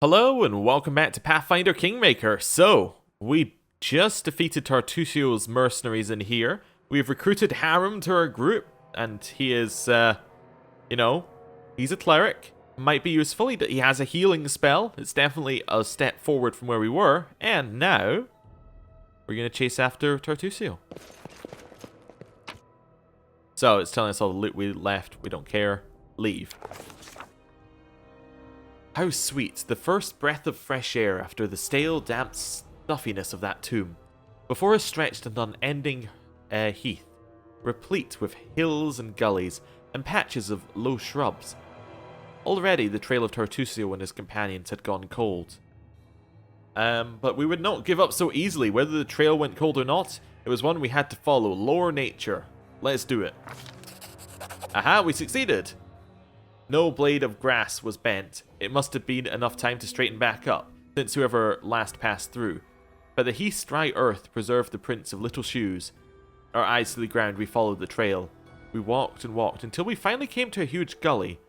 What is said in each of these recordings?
Hello and welcome back to Pathfinder Kingmaker. So, we just defeated Tartusio's mercenaries in here. We've recruited Harem to our group, and he is, he's a cleric. Might be useful. He has a healing spell. It's definitely a step forward from where we were. And now, we're going to chase after Tartusio. So, it's telling us all the loot we left. We don't care. Leave. How sweet, the first breath of fresh air after the stale, damp stuffiness of that tomb. Before us stretched an unending heath, replete with hills and gullies, and patches of low shrubs. Already the trail of Tartusio and his companions had gone cold. But we would not give up so easily. Whether the trail went cold or not, it was one we had to follow. Lore nature. Let's do it. Aha, we succeeded! No blade of grass was bent. It must have been enough time to straighten back up, since whoever last passed through. But the heath's dry earth preserved the prints of little shoes. Our eyes to the ground, we followed the trail. We walked and walked until we finally came to a huge gully,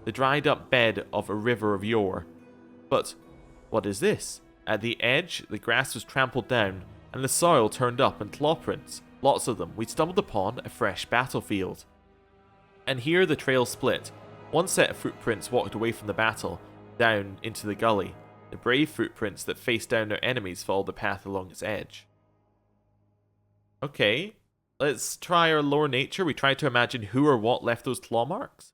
the dried up bed of a river of yore. But what is this? At the edge, the grass was trampled down, and the soil turned up in claw prints. Lots of them. We stumbled upon a fresh battlefield. And here the trail split. One set of footprints walked away from the battle, down into the gully. The brave footprints that faced down their enemies followed the path along its edge. Okay, let's try our lore nature. We try to imagine who or what left those claw marks.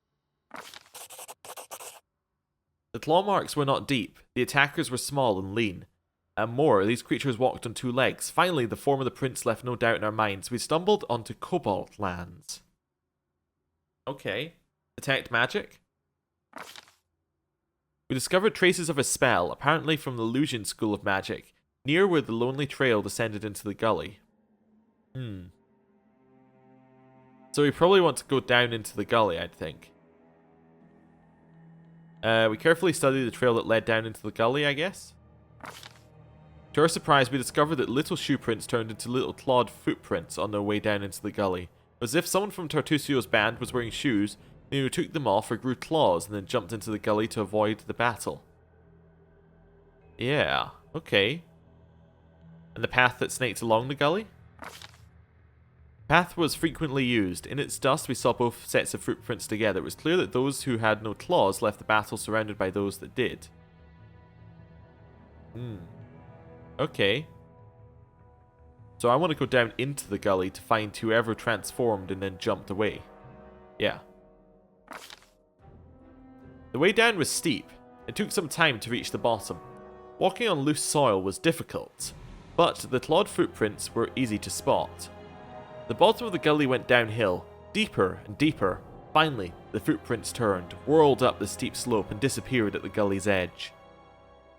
The claw marks were not deep. The attackers were small and lean. And more, these creatures walked on two legs. Finally, the form of the prints left no doubt in our minds. We stumbled onto Kolbold lands. Okay. Detect magic. We discovered traces of a spell, apparently from the Illusion School of Magic, near where the lonely trail descended into the gully. So we probably want to go down into the gully, I'd think. We carefully studied the trail that led down into the gully, I guess. To our surprise, we discovered that little shoe prints turned into little clawed footprints on their way down into the gully. As if someone from Tartusio's band was wearing shoes, they either took them off or grew claws and then jumped into the gully to avoid the battle. Yeah, okay. And the path that snaked along the gully? The path was frequently used. In its dust we saw both sets of footprints together. It was clear that those who had no claws left the battle surrounded by those that did. Okay. So I want to go down into the gully to find whoever transformed and then jumped away. Yeah. The way down was steep. It took some time to reach the bottom. Walking on loose soil was difficult, but the clawed footprints were easy to spot. The bottom of the gully went downhill, deeper and deeper. Finally, the footprints turned, whirled up the steep slope and disappeared at the gully's edge.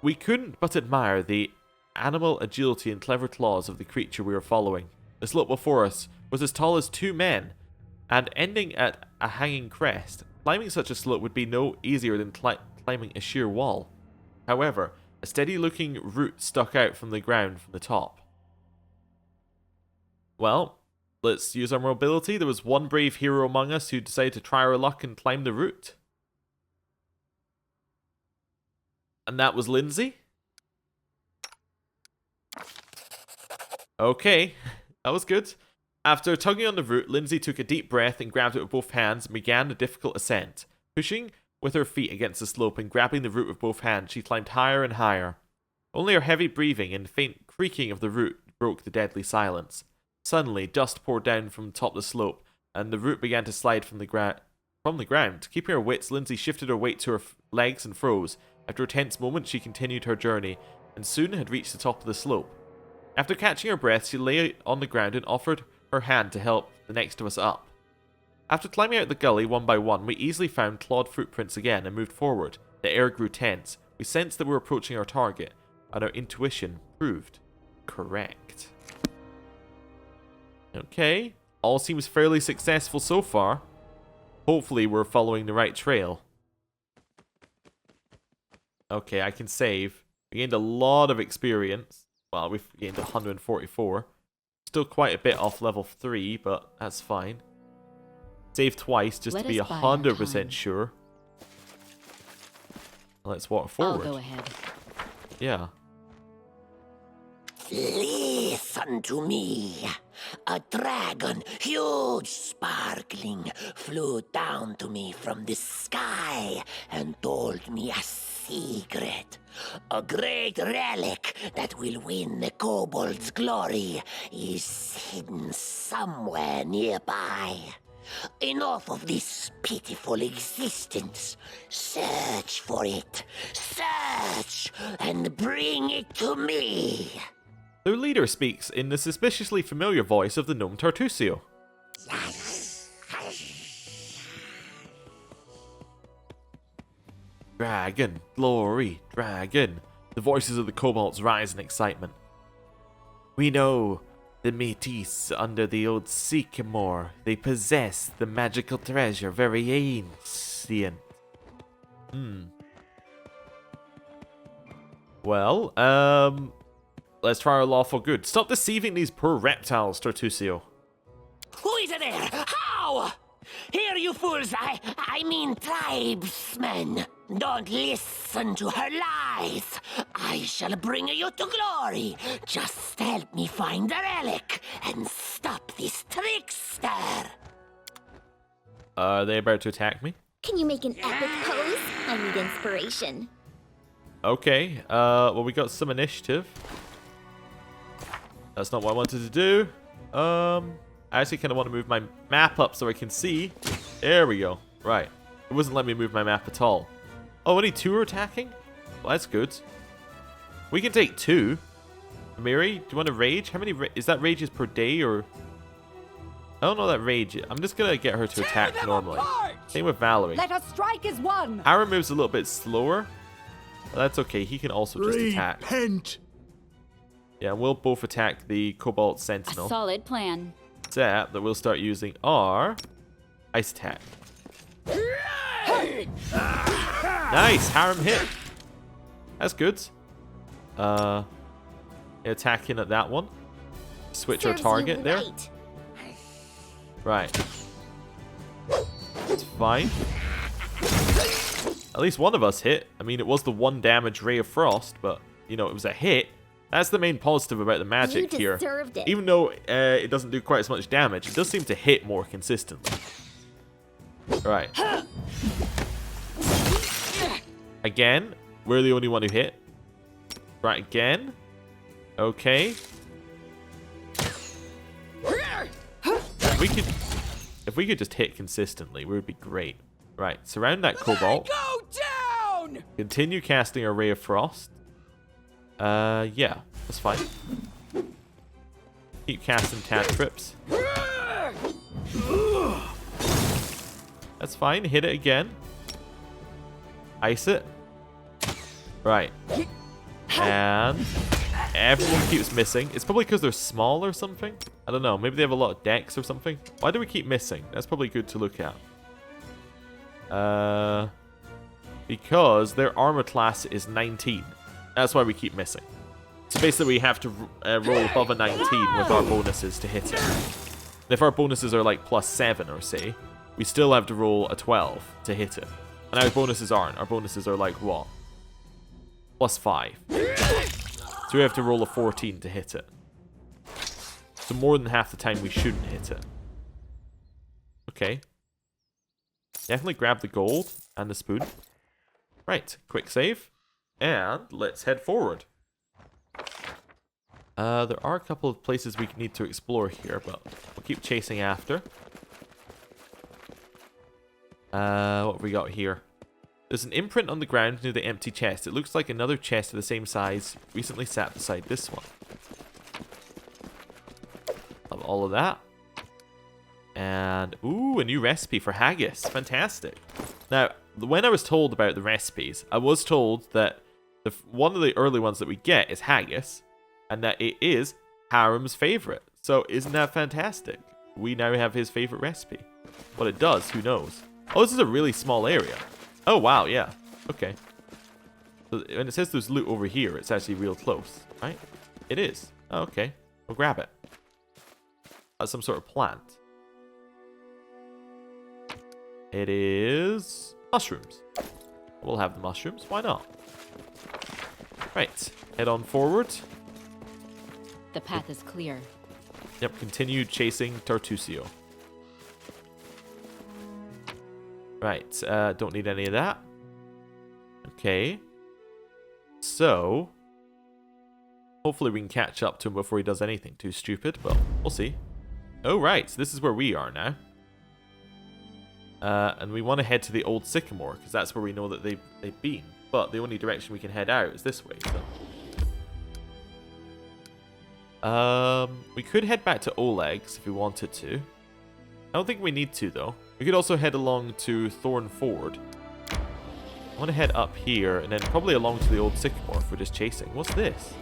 We couldn't but admire the animal agility and clever claws of the creature we were following. The slope before us was as tall as two men, and ending at a hanging crest. Climbing such a slope would be no easier than climbing a sheer wall. However, a steady-looking root stuck out from the ground from the top. Well, let's use our mobility. There was one brave hero among us who decided to try our luck and climb the root. And that was Lindsay. Okay, that was good. After tugging on the root, Lindsay took a deep breath and grabbed it with both hands and began the difficult ascent. Pushing with her feet against the slope and grabbing the root with both hands, she climbed higher and higher. Only her heavy breathing and faint creaking of the root broke the deadly silence. Suddenly, dust poured down from the top of the slope, and the root began to slide from the ground. Keeping her wits, Lindsay shifted her weight to her legs and froze. After a tense moment, she continued her journey, and soon had reached the top of the slope. After catching her breath, she lay on the ground and offered her hand to help the next of us up. After climbing out the gully one by one, we easily found clawed footprints again and moved forward. The air grew tense. We sensed that we were approaching our target, and our intuition proved correct. Okay, all seems fairly successful so far. Hopefully we're following the right trail. Okay, I can save. We gained a lot of experience. Well, we've gained 144. Still quite a bit off level 3, but that's fine. Save twice just to be 100% sure. Let's walk forward. I'll go ahead. Yeah. Listen to me. A dragon, huge, sparkling, flew down to me from the sky and told me a secret. A great relic that will win the kobold's glory is hidden somewhere nearby. Enough of this pitiful existence. Search for it. Search and bring it to me. Their leader speaks in the suspiciously familiar voice of the gnome Tartusio. Dragon, glory, dragon. The voices of the kobolds rise in excitement. We know the Mites under the old sycamore. They possess the magical treasure, very ancient. Well, let's try our lawful good. Stop deceiving these poor reptiles, Tartusio. Who is there? How? Here, you fools! I mean tribesmen! Don't listen to her lies! I shall bring you to glory! Just help me find the relic and stop this trickster! Are they about to attack me? Can you make an epic pose? I need inspiration. Okay, well, we got some initiative. That's not what I wanted to do. I actually kind of want to move my map up so I can see. There we go. Right. It wasn't letting me move my map at all. Oh, only 2 are attacking? Well, that's good. We can take 2. Miri, do you want to rage? How many is that rages per day or... I don't know that rage. I'm just going to get her to attack normally. Same with Valerie. Let us strike as one. Aaron moves a little bit slower. But that's okay. He can also just attack. Repent. Yeah, we'll both attack the Cobalt A Sentinel. solid plan. Except that we'll start using our ice attack. Nice, harem hit. That's good. Attacking at that one. Switch Serves our target you there. right. Right. It's fine. At least one of us hit. I mean, it was the 1 damage Ray of Frost, but, you know, it was a hit. That's the main positive about the magic You here. deserved it. Even though it doesn't do quite as much damage, it does seem to hit more consistently. Right. Again, we're the only one who hit. Right, again. Okay. If we could just hit consistently, we would be great. Right, surround that Cobalt. Go down. Continue casting our Ray of Frost. Yeah, that's fine. Keep casting cantrips. That's fine. Hit it again. Ice it. Right. And everyone keeps missing. It's probably because they're small or something. I don't know. Maybe they have a lot of decks or something. Why do we keep missing? That's probably good to look at. Because their armor class is 19. That's why we keep missing. So basically we have to roll above a 19 with our bonuses to hit it. And if our bonuses are like +7 or say, we still have to roll a 12 to hit it. And our bonuses aren't. Our bonuses are like what? +5. So we have to roll a 14 to hit it. So more than half the time we shouldn't hit it. Okay. Definitely grab the gold and the spoon. Right, quick save. And let's head forward. There are a couple of places we need to explore here, but we'll keep chasing after. What have we got here? There's an imprint on the ground near the empty chest. It looks like another chest of the same size recently sat beside this one. Love all of that. And, ooh, a new recipe for haggis. Fantastic. Now, when I was told about the recipes, I was told that one of the early ones that we get is haggis, and that it is Harem's favorite. So isn't that fantastic? We now have his favorite recipe. What it does, who knows? Oh, this is a really small area. Oh, wow, yeah. Okay. So when it says there's loot over here, it's actually real close, right? It is. Oh, okay. We'll grab it. That's some sort of plant. It is mushrooms. We'll have the mushrooms. Why not? Right. Head on forward. The path is clear. Yep, continue chasing Tartusio. Right, don't need any of that. Okay. So, hopefully we can catch up to him before he does anything too stupid. Well, we'll see. Oh, right, so this is where we are now. And we want to head to the old sycamore, because that's where we know that they've been. But the only direction we can head out is this way, so... we could head back to Oleg's if we wanted to. I don't think we need to, though. We could also head along to Thorn Ford. I want to head up here, and then probably along to the old sycamore if we're just chasing. What's this?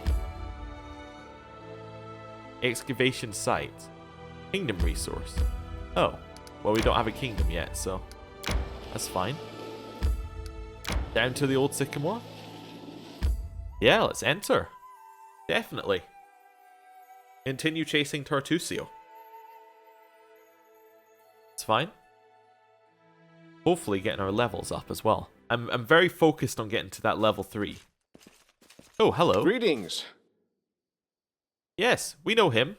Excavation site. Kingdom resource. Oh. Well, we don't have a kingdom yet, so that's fine. Down to the old sycamore? Yeah, let's enter. Definitely. Continue chasing Tartusio. It's fine. Hopefully getting our levels up as well. I'm very focused on getting to that level 3. Oh, hello. Greetings. Yes, we know him.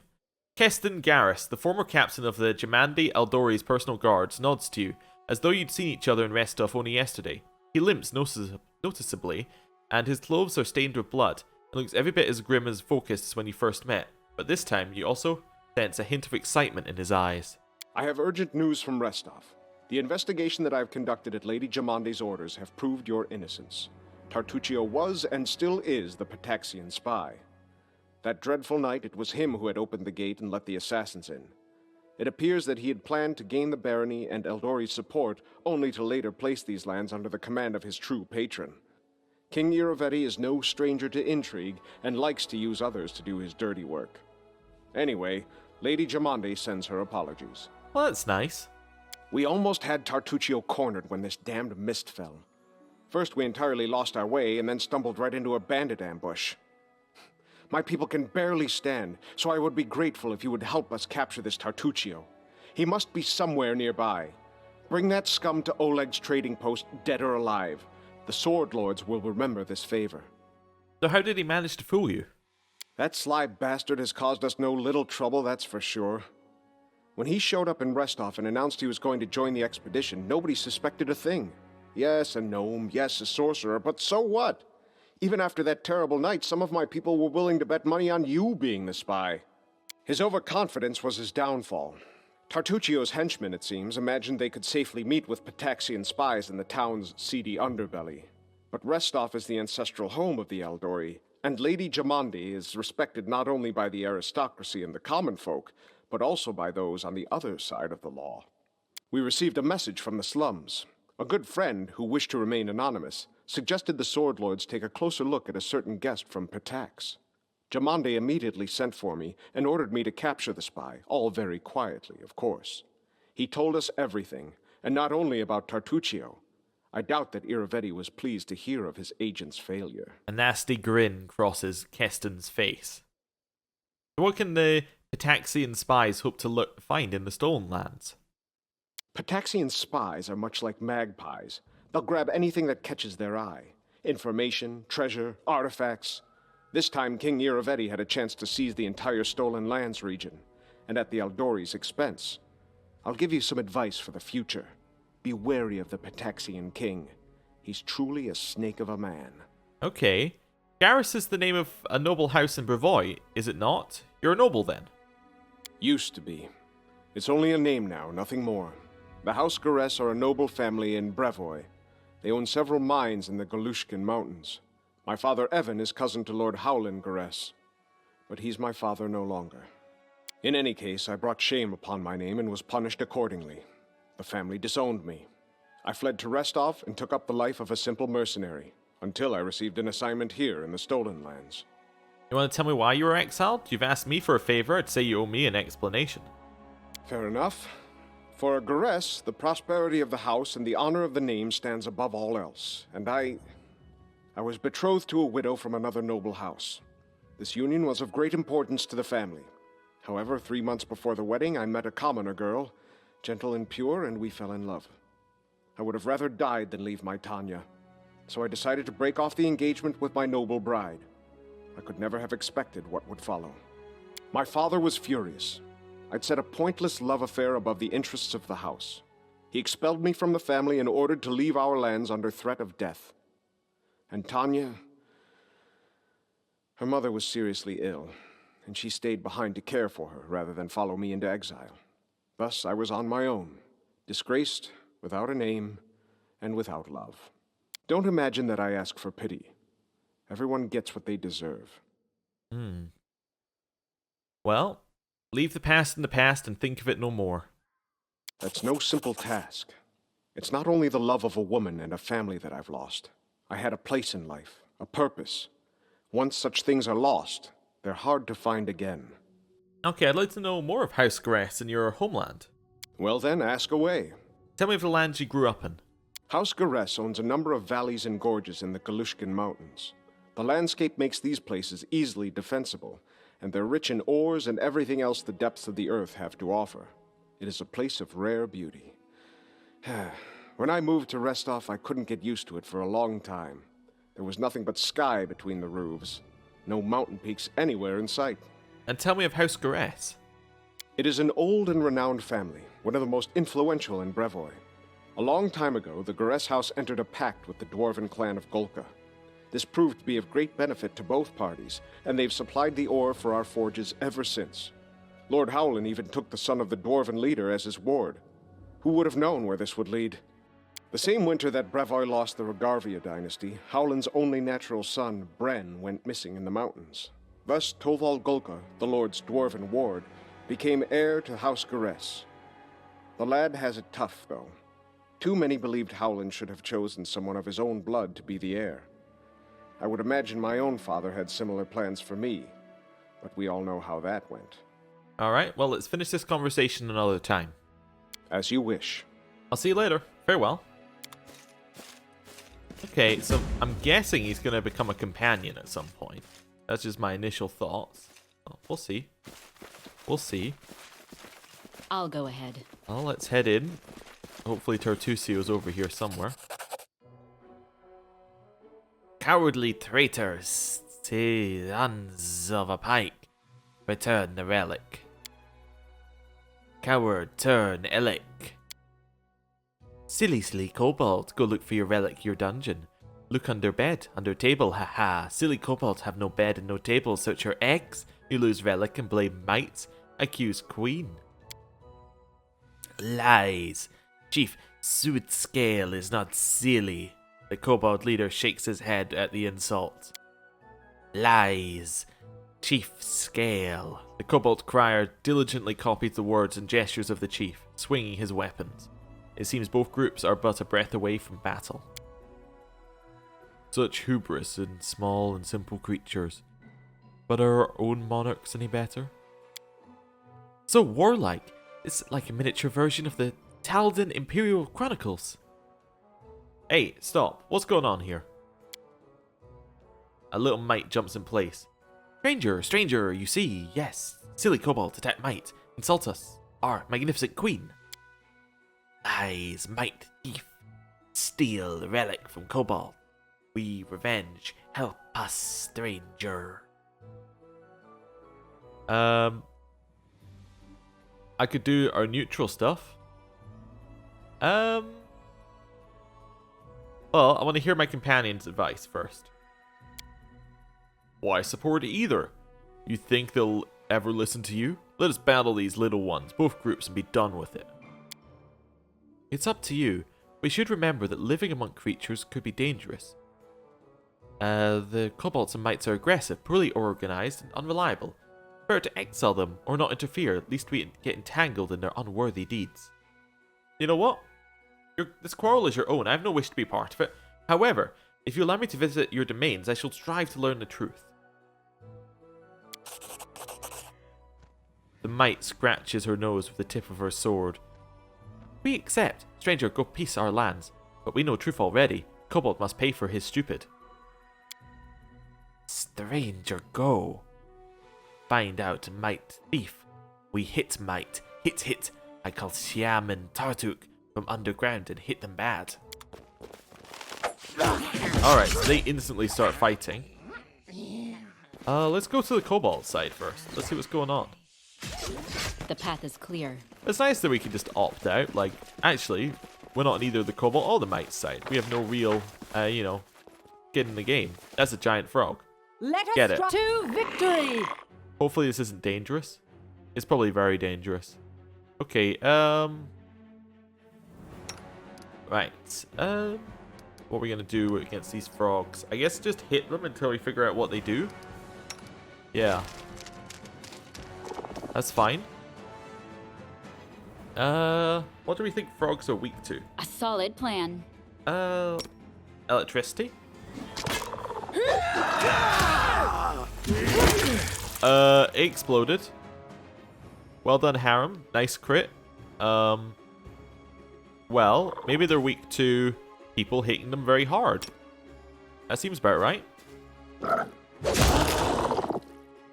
Keston Garrus, the former captain of the Jamandi Eldori's personal guards, nods to you, as though you'd seen each other in Restov only yesterday. He limps noticeably, and his clothes are stained with blood, and looks every bit as grim as focused as when you first met. But this time, you also sense a hint of excitement in his eyes. I have urgent news from Restov. The investigation that I have conducted at Lady Jamandi's orders have proved your innocence. Tartuccio was and still is the Pataxian spy. That dreadful night, it was him who had opened the gate and let the assassins in. It appears that he had planned to gain the barony and Eldori's support, only to later place these lands under the command of his true patron. King Iravetti is no stranger to intrigue, and likes to use others to do his dirty work. Anyway, Lady Jamandi sends her apologies. Well, that's nice. We almost had Tartuccio cornered when this damned mist fell. First we entirely lost our way, and then stumbled right into a bandit ambush. My people can barely stand, so I would be grateful if you would help us capture this Tartuccio. He must be somewhere nearby. Bring that scum to Oleg's trading post, dead or alive. The Sword Lords will remember this favor. So how did he manage to fool you? That sly bastard has caused us no little trouble, that's for sure. When he showed up in Restov and announced he was going to join the expedition, nobody suspected a thing. Yes, a gnome, yes, a sorcerer, but so what? Even after that terrible night, some of my people were willing to bet money on you being the spy. His overconfidence was his downfall. Tartuccio's henchmen, it seems, imagined they could safely meet with Pataxian spies in the town's seedy underbelly. But Restov is the ancestral home of the Eldori, and Lady Jamandi is respected not only by the aristocracy and the common folk, but also by those on the other side of the law. We received a message from the slums. A good friend, who wished to remain anonymous, suggested the Sword Lords take a closer look at a certain guest from Patax. Jamandi immediately sent for me and ordered me to capture the spy, all very quietly, of course. He told us everything, and not only about Tartuccio. I doubt that Iravetti was pleased to hear of his agent's failure. A nasty grin crosses Keston's face. What can the Pataxian spies hope to find in the Stolen Lands? Pataxian spies are much like magpies. They'll grab anything that catches their eye. Information, treasure, artifacts. This time King Iravetti had a chance to seize the entire Stolen Lands region, and at the Eldori's expense. I'll give you some advice for the future. Be wary of the Pataxian king. He's truly a snake of a man. Okay. Garrus is the name of a noble house in Brevoy, is it not? You're a noble then? Used to be. It's only a name now, nothing more. The House Garrus are a noble family in Brevoy. They own several mines in the Galushkin Mountains. My father Evan is cousin to Lord Howland Garrus, but he's my father no longer. In any case, I brought shame upon my name and was punished accordingly. The family disowned me. I fled to Restov and took up the life of a simple mercenary, until I received an assignment here in the Stolen Lands. You want to tell me why you were exiled? You've asked me for a favor, I'd say you owe me an explanation. Fair enough. For a Garrus, the prosperity of the house and the honor of the name stands above all else, and I was betrothed to a widow from another noble house. This union was of great importance to the family. However, 3 months before the wedding, I met a commoner girl, gentle and pure, and we fell in love. I would have rather died than leave my Tanya. so I decided to break off the engagement with my noble bride. I could never have expected what would follow. My father was furious. I'd set a pointless love affair above the interests of the house. He expelled me from the family and ordered to leave our lands under threat of death. And Tanya, her mother was seriously ill, and she stayed behind to care for her rather than follow me into exile. Thus I was on my own, disgraced, without a name, and without love. Don't imagine that I ask for pity. Everyone gets what they deserve. Well, leave the past in the past and think of it no more. That's no simple task. It's not only the love of a woman and a family that I've lost. I had a place in life, a purpose. Once such things are lost, they're hard to find again. Okay, I'd like to know more of House Garrus and your homeland. Well then, ask away. Tell me of the lands you grew up in. House Garrus owns a number of valleys and gorges in the Galushkin Mountains. The landscape makes these places easily defensible, and they're rich in ores and everything else the depths of the earth have to offer. It is a place of rare beauty. When I moved to Restov, I couldn't get used to it for a long time. There was nothing but sky between the roofs. No mountain peaks anywhere in sight. And tell me of House Garrus. It is an old and renowned family, one of the most influential in Brevoy. A long time ago, the Garrus house entered a pact with the dwarven clan of Golka. This proved to be of great benefit to both parties, and they've supplied the ore for our forges ever since. Lord Howland even took the son of the dwarven leader as his ward. Who would have known where this would lead? The same winter that Brevoy lost the Rogarvia dynasty, Howland's only natural son, Bren, went missing in the mountains. Thus, Toval Golka, the Lord's dwarven ward, became heir to House Garrus. The lad has it tough, though. Too many believed Howland should have chosen someone of his own blood to be the heir. I would imagine my own father had similar plans for me, but we all know how that went. Alright, well, let's finish this conversation another time. As you wish. I'll see you later. Farewell. Okay, so I'm guessing he's going to become a companion at some point. That's just my initial thoughts. Well, we'll see. We'll see. I'll go ahead. Well, let's head in. Hopefully Tertusio's over here somewhere. Cowardly traitors, sons of a pike, return the relic. Coward, turn Elic. Silly kobold, go look for your relic, your dungeon. Look under bed, under table, haha. Silly kobolds have no bed and no table, search your eggs. You lose relic and blame Mite, accuse queen. Lies. Chief Sootscale is not silly. The kobold leader shakes his head at the insult. Lies. Chief Scale. The kobold crier diligently copies the words and gestures of the chief, swinging his weapons. It seems both groups are but a breath away from battle. Such hubris in small and simple creatures. But are our own monarchs any better? So warlike. It's like a miniature version of the Taldan Imperial Chronicles. Hey, stop. What's going on here? A little Mite jumps in place. Stranger, you see, yes. Silly kobold attack Mite. Insult us. Our magnificent queen. Lies, Mite, thief. Steal the relic from kobold. We revenge. Help us, stranger. I could do our neutral stuff. Well, I want to hear my companion's advice first. Why support either? You think they'll ever listen to you? Let us battle these little ones, both groups, and be done with it. It's up to you. We should remember that living among creatures could be dangerous. The kobolds and mites are aggressive, poorly organized, and unreliable. Better to exile them or not interfere, at least we get entangled in their unworthy deeds. You know what? This quarrel is your own. I have no wish to be part of it. However, if you allow me to visit your domains, I shall strive to learn the truth. The Mite scratches her nose with the tip of her sword. We accept. Stranger, go peace our lands. But we know truth already. Kobold must pay for his stupid. Stranger, go. Find out, Mite thief. We hit Mite. Hit. I call Siam and Tartuk from underground and hit them bad. Alright, so they instantly start fighting. Let's go to the Kobold side first. Let's see what's going on. The path is clear. It's nice that we can just opt out. Like, actually, we're not on either the Kobold or the Mite side. We have no real, you know, skin in the game. That's a giant frog. Let us Get it. to victory. Hopefully this isn't dangerous. It's probably very dangerous. Okay, right. What are we gonna do against these frogs? I guess just hit them until we figure out what they do. Yeah. That's fine. What do we think frogs are weak to? A solid plan. Electricity? It exploded. Well done, Harem. Nice crit. Well, maybe they're weak to people hitting them very hard. That seems about right.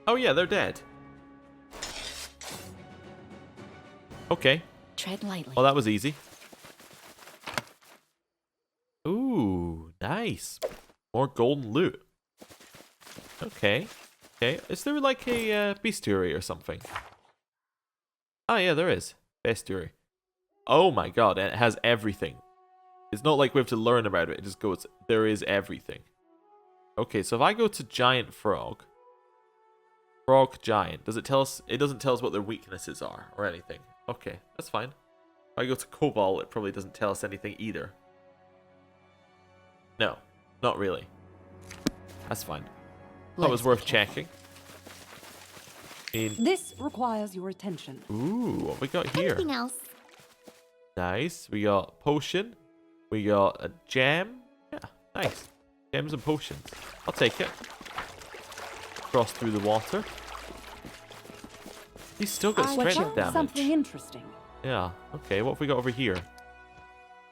Oh yeah, they're dead. Okay. Tread lightly. Oh, that was easy. Ooh, nice. More golden loot. Okay. Okay. Is there like a bestiary or something? Oh yeah, there is. Bestiary. Oh my god, and it has everything. It's not like we have to learn about it. It just goes, there is everything. Okay, so if I go to giant frog. Frog giant. Does it tell us? It doesn't tell us what their weaknesses are or anything. Okay, that's fine. If I go to Kobold, it probably doesn't tell us anything either. No, not really. That's fine. That was worth checking. This requires your attention. Ooh, what we got here? Anything else? Nice. We got potion. We got a gem. Yeah, nice. Gems and potions. I'll take it. Cross through the water. He's still got strength damage. Something interesting. Yeah. Okay, what have we got over here?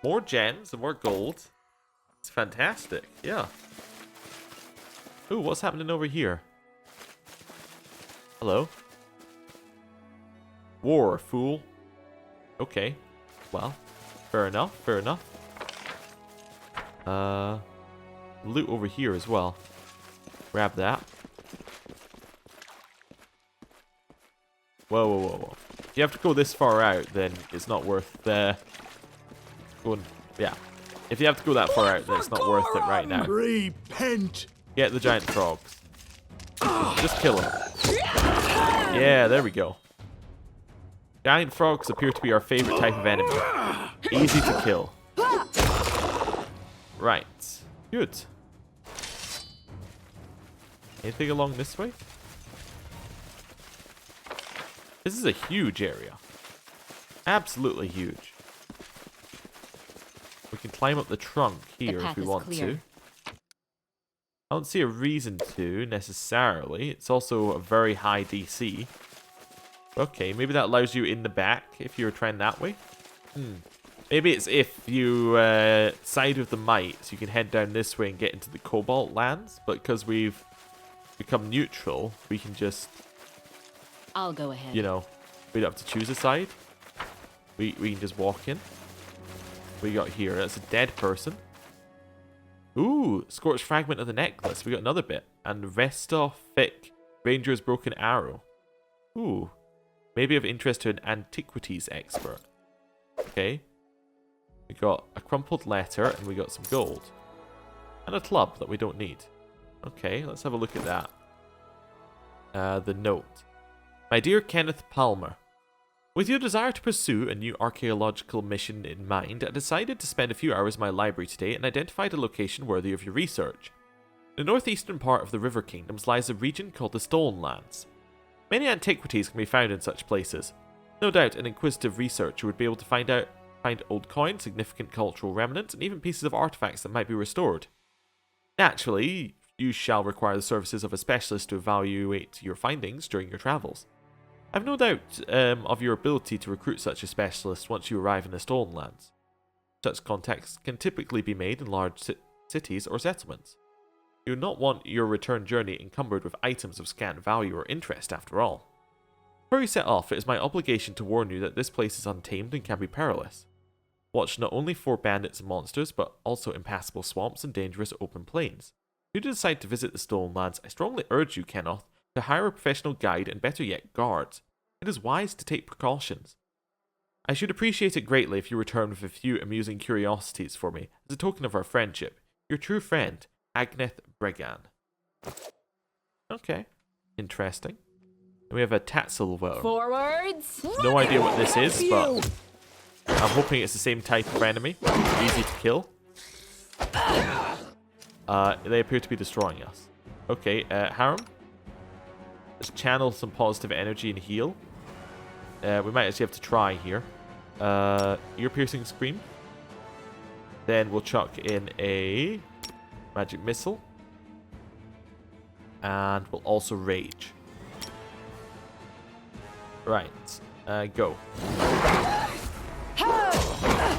More gems and more gold. It's fantastic. Yeah. Ooh, what's happening over here? Hello? War, fool. Okay. Well, fair enough, fair enough. Loot over here as well. Grab that. Whoa, whoa, whoa, whoa. If you have to go this far out, then it's not worth going. Yeah. If you have to go that far out, then it's not worth it right now. Repent. Get the giant frogs. Just kill them. Yeah, there we go. Giant frogs appear to be our favorite type of enemy. Easy to kill. Right. Good. Anything along this way? This is a huge area. Absolutely huge. We can climb up the trunk here if we want to. I don't see a reason to, necessarily. It's also a very high DC. Okay, maybe that allows you in the back if you're trying that way. Maybe it's if you side with the Mites, you can head down this way and get into the Kobold lands. But because we've become neutral, we can just... I'll go ahead. You know, we don't have to choose a side. We can just walk in. What we got here? That's a dead person. Ooh, scorched fragment of the necklace. We got another bit. And Restophic Ranger's broken arrow. Ooh. Maybe of interest to an antiquities expert. Okay. We got a crumpled letter and we got some gold. And a club that we don't need. Okay, let's have a look at that. The note. My dear Kenneth Palmer, with your desire to pursue a new archaeological mission in mind, I decided to spend a few hours in my library today and identified a location worthy of your research. In the northeastern part of the River Kingdoms lies a region called the Stolen Lands. Many antiquities can be found in such places. No doubt an inquisitive researcher would be able to find old coins, significant cultural remnants, and even pieces of artifacts that might be restored. Naturally, you shall require the services of a specialist to evaluate your findings during your travels. I have no doubt of your ability to recruit such a specialist once you arrive in the Stolen Lands. Such contacts can typically be made in large cities or settlements. You would not want your return journey encumbered with items of scant value or interest after all. Before you set off, it is my obligation to warn you that this place is untamed and can be perilous. Watch not only for bandits and monsters, but also impassable swamps and dangerous open plains. If you decide to visit the Stolen Lands, I strongly urge you, Kenneth, to hire a professional guide and better yet, guards. It is wise to take precautions. I should appreciate it greatly if you return with a few amusing curiosities for me, as a token of our friendship. Your true friend, Agneth Bregan. Okay. Interesting. And we have a Tatzelworm. Forwards. No idea what this is, but I'm hoping it's the same type of enemy. Easy to kill. They appear to be destroying us. Okay, Harem. Let's channel some positive energy and heal. We might actually have to try here. Ear-piercing scream. Then we'll chuck in a magic missile. And we'll also rage. Right. Go.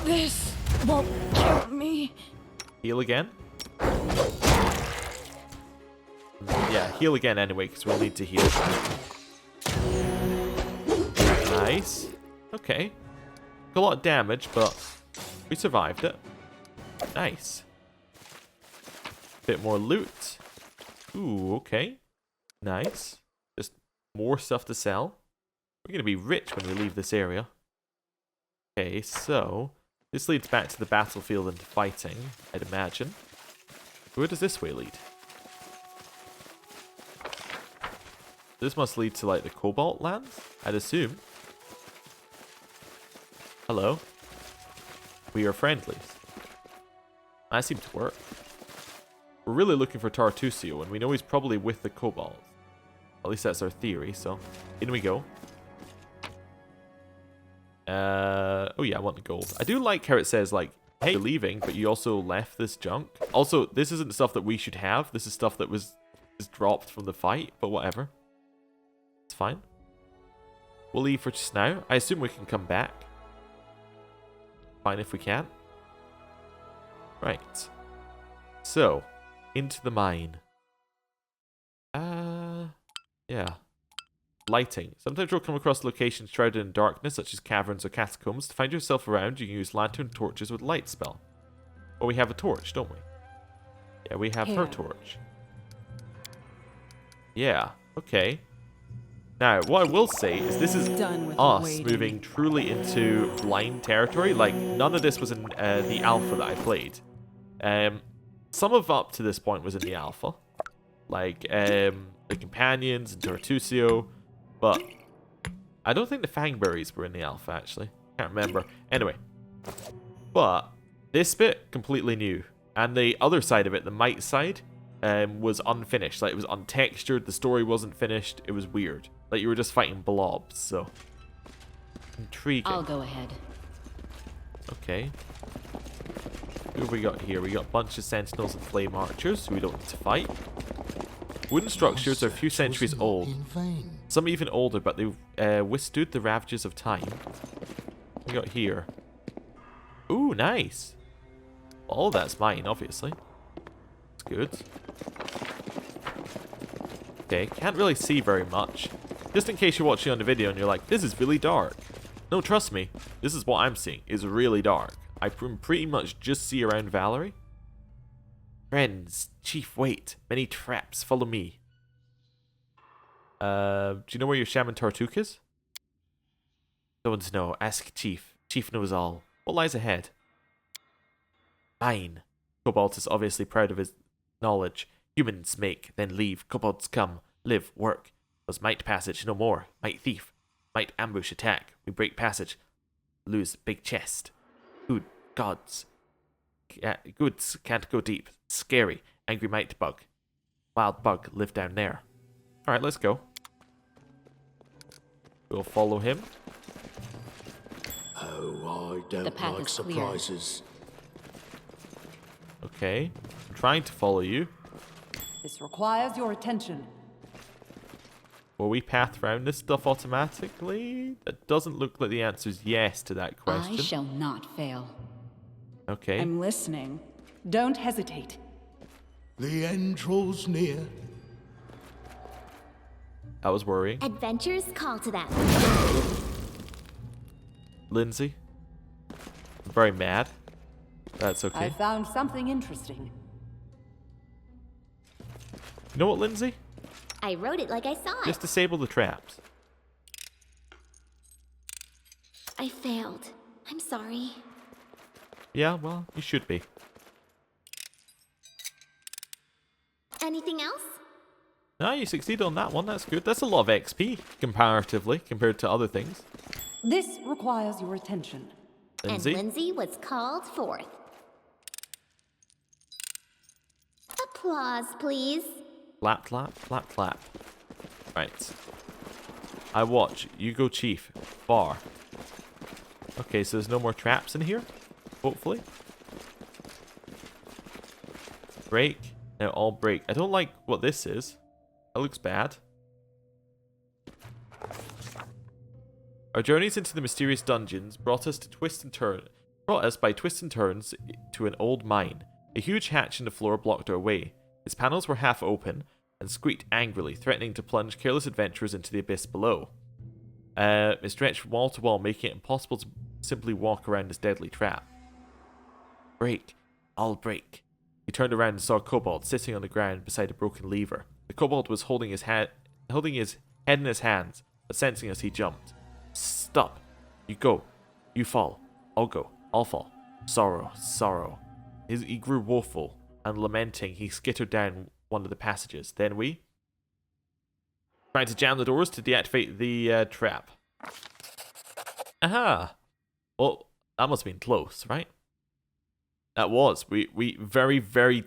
This won't kill me. Heal again. Yeah, heal again anyway, because we'll need to heal. Nice. Okay. A lot of damage, but we survived it. Nice. Bit more loot. Ooh, okay. Nice. Just more stuff to sell. We're going to be rich when we leave this area. Okay, so this leads back to the battlefield and fighting, I'd imagine. Where does this way lead? This must lead to, like, the Kolbold lands, I'd assume. Hello. We are friendlies. That seemed to work. We're really looking for Tartusio, and we know he's probably with the Kobolds. At least that's our theory, so in we go. Oh yeah, I want the gold. I do like how it says, like, hey, you're leaving, but you also left this junk. Also, this isn't stuff that we should have. This is stuff that was dropped from the fight, but whatever. It's fine. We'll leave for just now. I assume we can come back. Fine if we can. Right. So, into the mine. Yeah. Lighting. Sometimes you'll come across locations shrouded in darkness, such as caverns or catacombs. To find yourself around, you can use lantern torches with light spell. Well, we have a torch, don't we? Yeah, we have her torch. Yeah, okay. Now, what I will say is this is us moving truly into blind territory. Like, none of this was in the alpha that I played. Some of up to this point was in the alpha. Like, the companions and Tartusio. But I don't think the Fangberries were in the alpha, actually. Can't remember. Anyway. But this bit, completely new. And the other side of it, the Mite side, was unfinished. Like, it was untextured. The story wasn't finished. It was weird. Like, you were just fighting blobs, so. Intriguing. I'll go ahead. Okay. Who have we got here? We got a bunch of sentinels and flame archers who we don't need to fight. Wooden structures are a few centuries old. Some even older, but they've withstood the ravages of time. What we got here? Ooh, nice. All that's mine, obviously. That's good. Okay, can't really see very much. Just in case you're watching on the video and you're like, this is really dark. No, trust me. This is what I'm seeing. It's really dark. I can pretty much just see around Valerie. Friends, Chief, wait. Many traps. Follow me. Do you know where your Shaman Tartuk is? Don't know. Ask Chief. Chief knows all. What lies ahead? Mine. Kolbold is obviously proud of his knowledge. Humans make, then leave. Kobolds come, live, work. Was Mite passage, no more. Mite thief. Mite ambush attack. We break passage. Lose big chest. Good gods. Goods can't go deep. Scary. Angry Mite bug. Wild bug live down there. Alright, let's go. We'll follow him. Oh, I don't The path like is clear. surprises. Okay. I'm trying to follow you. This requires your attention. Will we path around this stuff automatically? That doesn't look like the answer is yes to that question. I shall not fail. Okay. I'm listening. Don't hesitate. The end draws near. That was worrying. Adventures call to them. Lindsay. very mad. That's I okay. found something interesting. You know what, Lindsay? I wrote it like I saw it. Just disable the traps. I failed. I'm sorry. Yeah, well, you should be. Anything else? No, you succeeded on that one. That's good. That's a lot of XP, comparatively, compared to other things. This requires your attention. Lindsay? And Lindsay was called forth. Applause, please. Clap, clap, clap, clap. Right. I watch. You go, Chief. Far. Okay, so there's no more traps in here? Hopefully. Break. Now all break. I don't like what this is. That looks bad. Our journeys into the mysterious dungeons brought us by twists and turns to an old mine. A huge hatch in the floor blocked our way. Its panels were half open and squeaked angrily, threatening to plunge careless adventurers into the abyss below. It stretched wall to wall, making it impossible to simply walk around this deadly trap. Break. I'll break. He turned around and saw Kolbold sitting on the ground beside a broken lever. The Kobold was holding his head in his hands, but sensing us, he jumped. Stop. You go. You fall. I'll go. I'll fall. Sorrow. Sorrow. He grew woeful, and lamenting, he skittered down one of the passages. Then we tried to jam the doors to deactivate the trap. Aha! Well, that must have been close, right? That was. We very, very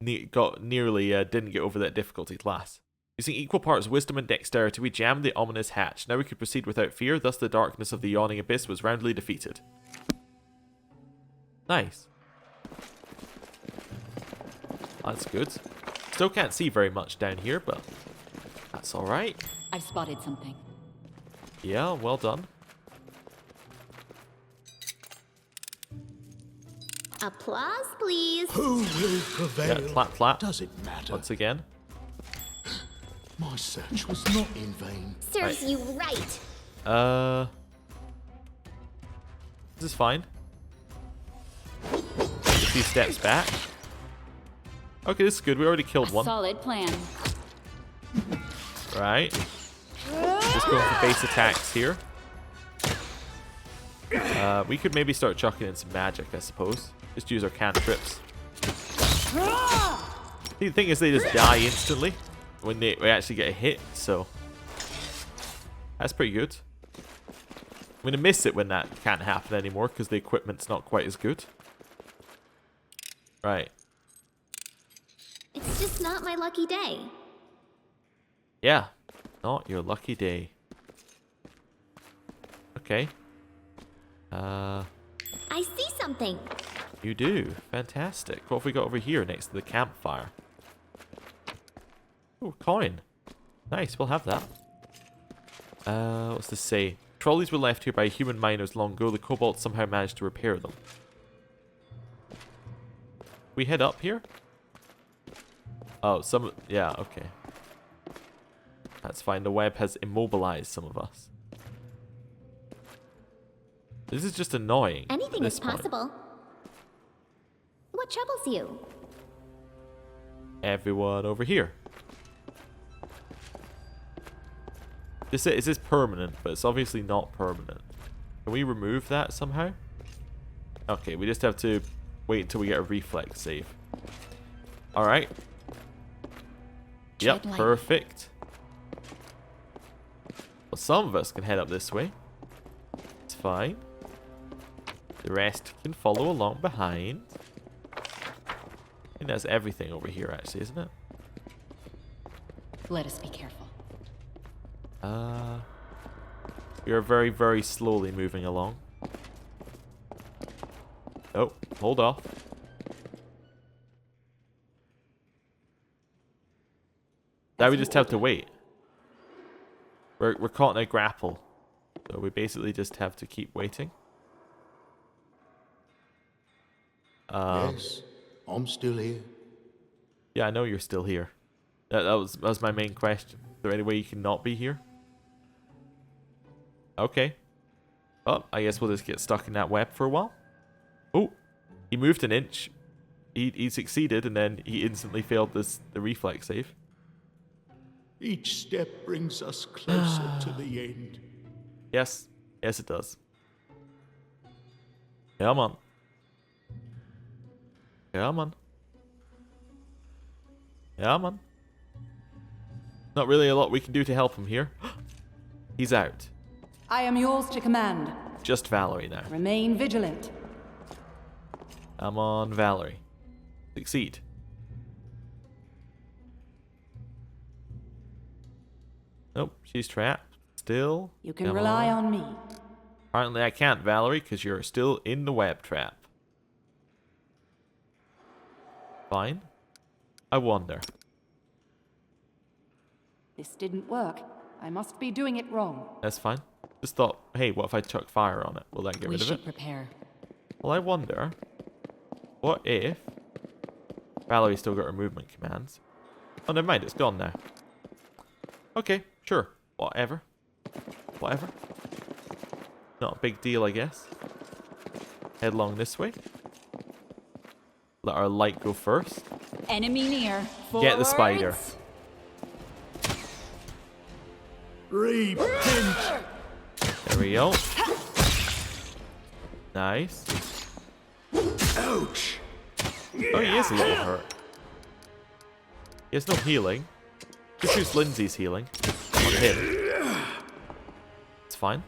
nearly didn't get over that difficulty class. Using equal parts wisdom and dexterity, we jammed the ominous hatch. Now we could proceed without fear, thus the darkness of the yawning abyss was roundly defeated. Nice. That's good. Still can't see very much down here, but that's alright. I've spotted something. Yeah, well done. Applause, please. Who will prevail? Yeah, clap, clap. Does it matter? Once again. My search was not in vain. Serves you right. This is fine. A few steps back. Okay, this is good. We already killed one. Solid plan. Right. Just going for base attacks here. We could maybe start chucking in some magic, I suppose. Just use our cantrips. The thing is, they just die instantly when we actually get a hit, so that's pretty good. I'm going to miss it when that can't happen anymore because the equipment's not quite as good. Right. It's just not my lucky day. Yeah. Not your lucky day. Okay. I see something. You do. Fantastic. What have we got over here next to the campfire? Oh, coin. Nice, we'll have that. What's this say? Trolleys were left here by human miners long ago. The Kobolds somehow managed to repair them. We head up here? Oh, yeah, okay. That's fine. The web has immobilized some of us. This is just annoying. Anything is possible. What troubles you? Everyone over here. This is permanent, but it's obviously not permanent. Can we remove that somehow? Okay, we just have to wait until we get a reflex save. Alright. Yep, perfect. Well, some of us can head up this way. It's fine. The rest can follow along behind. I think that's everything over here, actually, isn't it? Let us be careful. We are very, very slowly moving along. Oh, hold off. Now we just have to wait. We're caught in a grapple. So we basically just have to keep waiting. Yes, I'm still here. Yeah, I know you're still here. That was my main question. Is there any way you can not be here? Okay. Oh, I guess we'll just get stuck in that web for a while. Oh, he moved an inch. He succeeded, and then he instantly failed the reflex save. Each step brings us closer to the end. Yes. Yes, it does. Come on. Come on. Come on. Not really a lot we can do to help him here. He's out. I am yours to command. Just Valerie now. Remain vigilant. Come on, Valerie. Succeed. Nope, she's trapped. Still. You can Come rely on me. Apparently I can't, Valerie, because you're still in the web trap. Fine. I wonder. This didn't work. I must be doing it wrong. That's fine. Just thought, hey, what if I chuck fire on it? Will that get We rid of should it? prepare. Well, I wonder, what if Valerie's still got her movement commands? Oh, never mind, it's gone now. Okay, sure. Whatever. Whatever. Not a big deal, I guess. Headlong this way. Let our light go first. Enemy near. Get the spider. Forwards. Repent! There we go. Nice. Ouch! Oh, he is a little hurt. He has no healing. Just use Lindsay's healing on him. It's fine.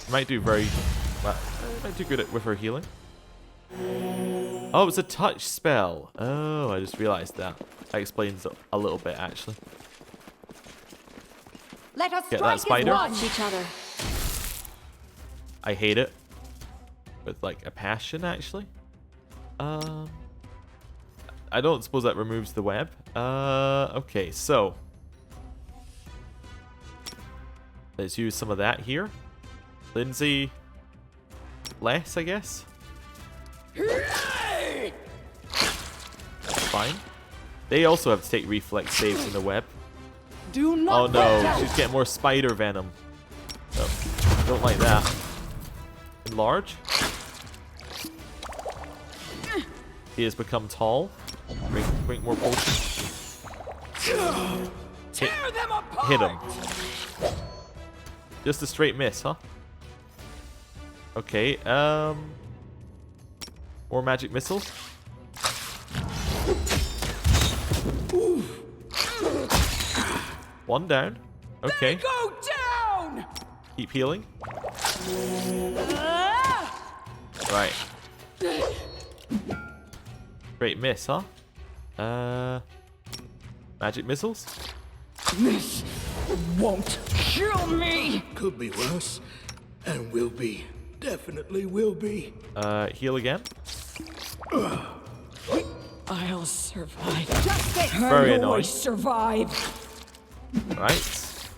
He might do very well. Might do good with her healing. Oh, it's a touch spell. Oh, I just realized that. That explains a little bit, actually. Let us Get strike that as spider. one. Watch each other. I hate it. With, like, a passion, actually. I don't suppose that removes the web. Okay, so. Let's use some of that here. Lindsay. Less, I guess. Fine. They also have to take reflex saves in the web. Do not Oh no, venture. she's getting more spider venom. Oh, don't like that. Enlarge. He has become tall. Drink more potions. Hit him. Just a straight miss, huh? Okay, more magic missiles. One down. Okay. Go down. Keep healing. Right. Great miss, huh? Magic missiles? This won't kill me. Could be worse. And will be. Definitely will be. Heal again. I'll survive. Very annoying. Survive. Right.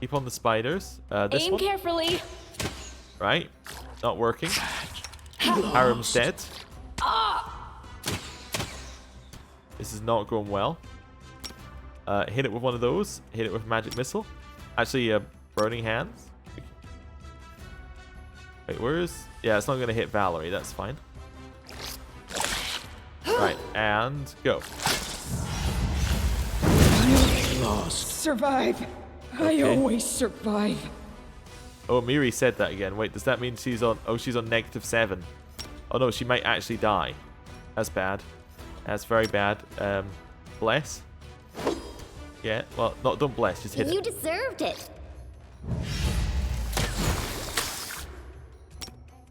Keep on the spiders. This Aim one. carefully. Right. Not working. Harem's dead. This is not going well. Hit it with one of those. Hit it with magic missile. Actually, burning hands. Wait, where's... Yeah, it's not going to hit Valerie. That's fine. Right, and go. Lost. Survive. Okay. I always survive. Oh, Miri said that again. Wait, does that mean she's on... Oh, she's on -7. Oh, no, she might actually die. That's bad. That's very bad. Bless. Yeah, well, don't bless, just hit You it. deserved it.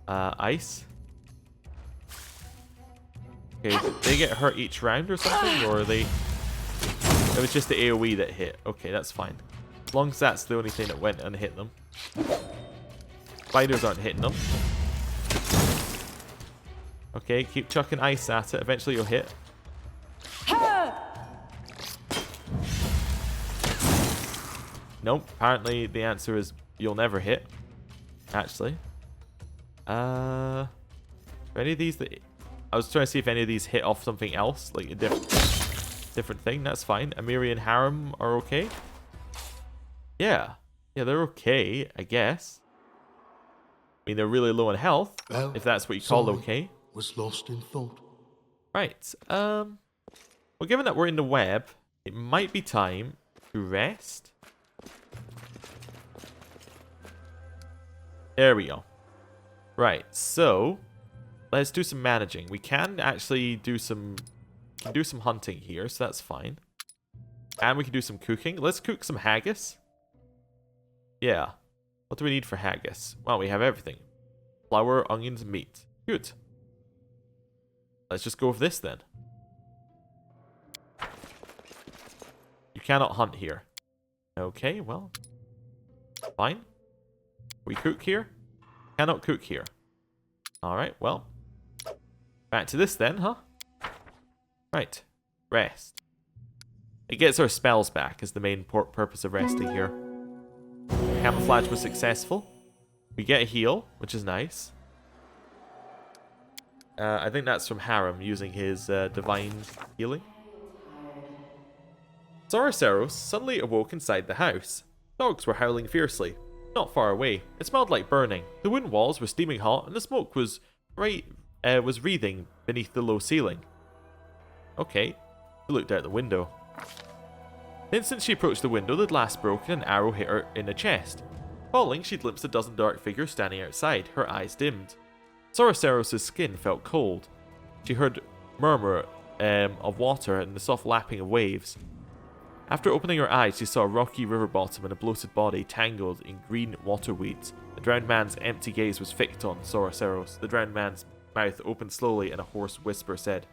Ice. Okay, did they get hurt each round or something? Or are they... It was just the AoE that hit. Okay, that's fine. As long as that's the only thing that went and hit them. Spiders aren't hitting them. Okay, keep chucking ice at it. Eventually you'll hit. Nope. Apparently the answer is you'll never hit. Actually. Are any of these that... I was trying to see if any of these hit off something else. Like a different thing. That's fine. Amiri and Harem are okay. Yeah. Yeah, they're okay, I guess. mean, they're really low on health, Well, if that's what you call sorry. okay. Was lost in thought. Right, well, given that we're in the web, it might be time to rest. There we go. Right, so let's do some managing. We can actually do some hunting here, so that's fine. And we can do some cooking. Let's cook some haggis. Yeah. What do we need for haggis? Well, we have everything. Flour, onions, meat. Good. Let's just go with this then. You cannot hunt here. Okay, well. Fine. We cook here? Cannot cook here. Alright, well. Back to this then, huh? Right. Rest. It gets our spells back is the main purpose of resting here. Camouflage was successful. We get a heal, which is nice. I think that's from Harem using his divine healing. Soroceros suddenly awoke inside the house. Dogs were howling fiercely. Not far away, it smelled like burning. The wooden walls were steaming hot, and the smoke was wreathing beneath the low ceiling. Okay, she looked out the window. The instant she approached the window, the glass broke and an arrow hit her in the chest. Falling, she glimpsed a dozen dark figures standing outside, her eyes dimmed. Soroceros' skin felt cold. She heard murmur of water and the soft lapping of waves. After opening her eyes, she saw a rocky river bottom and a bloated body tangled in green water weeds. The drowned man's empty gaze was fixed on Soroceros. The drowned man's mouth opened slowly and a hoarse whisper said,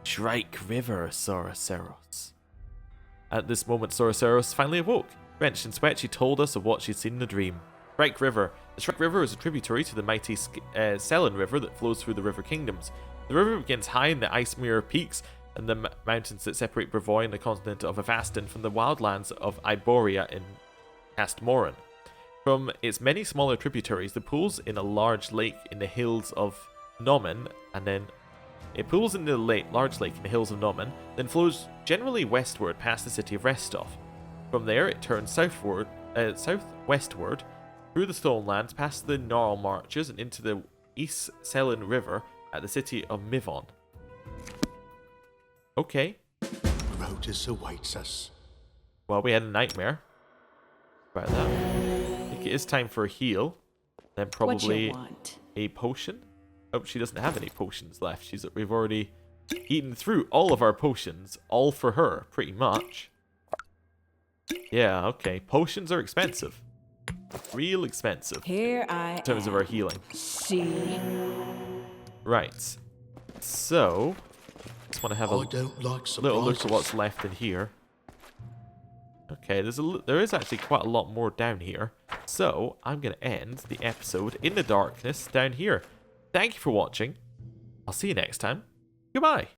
"Shrike River, Soroceros." At this moment, Soroceros finally awoke. Drenched in sweat, she told us of what she'd seen in the dream. Shrike River. The Shrike River is a tributary to the mighty Selin River that flows through the River Kingdoms. The river begins high in the Ice Mirror Peaks and the mountains that separate Brevoy and the continent of Avastin from the wildlands of Iboria in Castmoran. From its many smaller tributaries, it pools in a large lake in the hills of Nomen, and then it pools in the large lake in the hills of Nomen, then flows generally westward past the city of Restov. From there, it turns southwestward through the Stonelands, past the Gnarl Marches, and into the East Selin River at the city of Mivon. Okay. Grotus awaits us. Well, we had a nightmare about that. I think it is time for a heal. Then probably a potion. Oh, she doesn't have any potions left. We've already eaten through all of our potions. All for her, pretty much. Yeah, okay. Potions are expensive. Real expensive. Here In terms of our healing. see. Right. So, just want to have a little look at what's left in here. Okay, there is actually quite a lot more down here. So, I'm going to end the episode in the darkness down here. Thank you for watching. I'll see you next time. Goodbye.